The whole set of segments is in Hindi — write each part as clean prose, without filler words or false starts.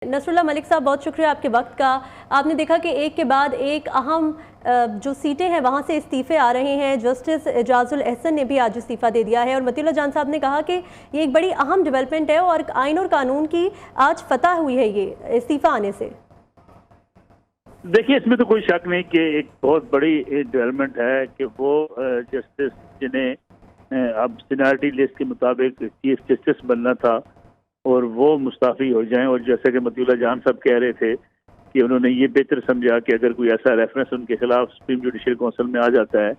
नसरुल्लाह मलिक साहब, बहुत शुक्रिया आपके वक्त का। आपने देखा कि एक के बाद एक अहम जो सीटें हैं वहाँ से इस्तीफ़े आ रहे हैं। जस्टिस एजाजुल एहसन ने भी आज इस्तीफ़ा दे दिया है और मतीउल्लाह जान साहब ने कहा कि ये एक बड़ी अहम डेवलपमेंट है और आइन और कानून की आज फतह हुई है ये इस्तीफ़ा आने से। देखिए, इसमें तो कोई शक नहीं कि एक बहुत बड़ी डेवलपमेंट है कि वो जस्टिस जिन्हें अब सीनियरिटी लिस्ट के मुताबिक चीफ जस्टिस बनना था और वो मुस्ताफ़ी हो जाएं। और जैसे कि मतीउल्लाह जान साहब कह रहे थे कि उन्होंने ये बेहतर समझा कि अगर कोई ऐसा रेफरेंस उनके खिलाफ सुप्रीम जुडिशल काउंसिल में आ जाता है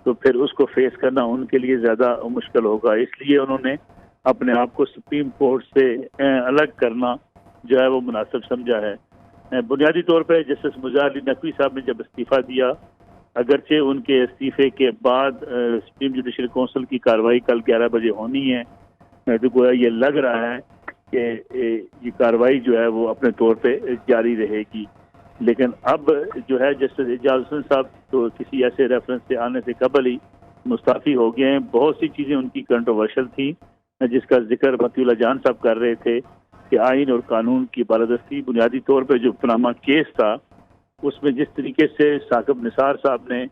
तो फिर उसको फेस करना उनके लिए ज़्यादा मुश्किल होगा। इसलिए उन्होंने अपने आप को सुप्रीम कोर्ट से अलग करना जो है वो मुनासिब समझा है। बुनियादी तौर पर जस्टिस मुज़ार अली नकवी साहब ने जब इस्तीफ़ा दिया, अगरचे उनके इस्तीफे के बाद सुप्रीम जुडिशल काउंसिल की कार्रवाई कल 11 बजे होनी है, तो गोया ये लग रहा है कि ये कार्रवाई जो है वो अपने तौर पे जारी रहेगी। लेकिन अब जो है जस्टिस एजाजुल साहब तो किसी ऐसे रेफरेंस से आने से कबल ही मुस्ताफ़ी हो गए हैं। बहुत सी चीज़ें उनकी कंट्रोवर्शियल थी जिसका जिक्र मतीउल्लाह जान साहब कर रहे थे कि आइन और कानून की बालादस्ती। बुनियादी तौर पर जो पनामा केस था उसमें जिस तरीके से साकिब निसार साहब ने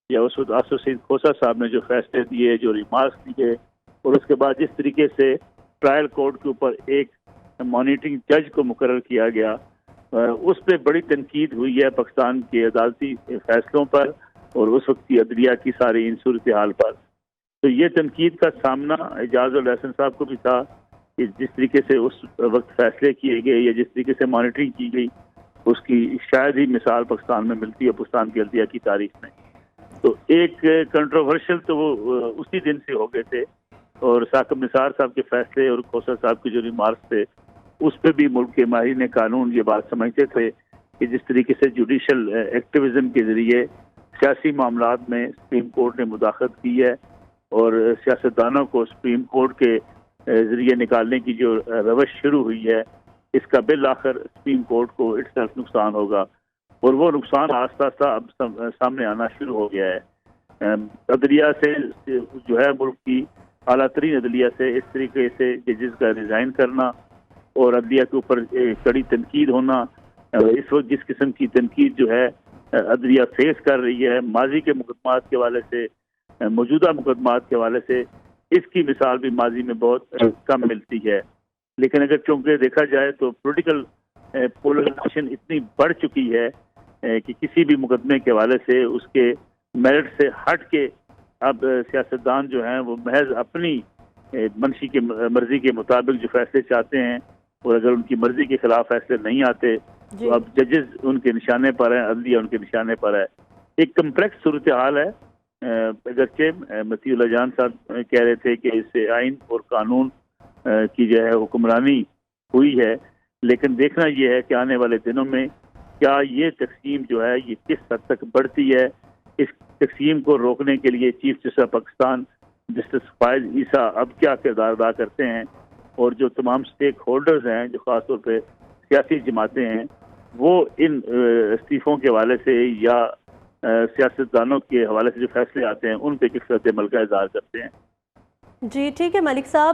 या उस वक्त आसिफ सईद खोसा साहब ने जो फैसले दिए, जो रिमार्क्स दिए, और उसके बाद जिस तरीके से ट्रायल कोर्ट के ऊपर एक मॉनिटरिंग जज को मुकर्रर किया गया, उस पर बड़ी तनकीद हुई है पाकिस्तान के अदालती फैसलों पर और उस वक्त की अदलिया की सारी इन सूरत हाल पर। तो ये तनकीद का सामना एजाजुल एहसन साहब को भी था कि जिस तरीके से उस वक्त फैसले किए गए या जिस तरीके से मॉनिटरिंग की गई उसकी शायद ही मिसाल पाकिस्तान में मिलती है पाकिस्तान की अदलिया की तारीख में। तो एक कंट्रोवर्शियल तो वो उसी दिन से हो गए थे और साकिब निसार साहब के फैसले और खोसा साहब के जो रिमार्क्स थे उस पर भी मुल्क के माहिरीन कानून ये बात समझते थे कि जिस तरीके से जुडिशल एक्टिविज्म के जरिए सियासी मामलात में सुप्रीम कोर्ट ने मुदाखलत की है और सियासतदानों को सुप्रीम कोर्ट के जरिए निकालने की जो रवश शुरू हुई है, इसका बिल आखिर सुप्रीम कोर्ट को इट्सेल्फ नुकसान होगा और वो नुकसान आस्ता आस्ता अब सामने आना शुरू हो गया है। अदलिया से जो है मुल्क की आला तरीन अदलिया से इस तरीके से जजेस का रिजाइन करना और अदलिया के ऊपर कड़ी तनकीद होना, इस वक्त जिस किस्म की तनकीद जो है अदलिया फेस कर रही है माजी के मुकदमात के हवाले से, मौजूदा मुकदमात के हवाले से, इसकी मिसाल भी माजी में बहुत कम मिलती है। लेकिन अगर चूंकि देखा जाए तो पॉलिटिकल पोलराइजेशन इतनी बढ़ चुकी है कि किसी भी मुकदमे के हवाले से उसके मेरिट से हट के अब सियासतदान जो हैं वो महज अपनी मर्जी के मुताबिक जो फैसले चाहते हैं और अगर उनकी मर्जी के खिलाफ फैसले नहीं आते तो अब जजेस उनके निशाने पर हैं, अदलिया उनके निशाने पर है। एक कम्प्लेक्स सूरत हाल है। अगरचे मतीउल्लाह जान साहब कह रहे थे कि इससे आइन और कानून की जो है हुक्मरानी हुई है, लेकिन देखना यह है कि आने वाले दिनों में क्या ये तकसीम जो है ये किस हद तक बढ़ती है। इस तकसीम को रोकने के लिए चीफ जस्टिस पाकिस्तान जस्टिस फायज ईसा अब क्या किरदार अदा करते हैं और जो तमाम स्टेक होल्डर्स हैं जो खासतौर पर सियासी जमातें हैं वो इन इस्तीफों के हवाले से या सियासतदानों के हवाले से जो फैसले आते हैं उन पर किस रद्द अमल का इज़हार करते हैं। जी ठीक है मलिक साहब।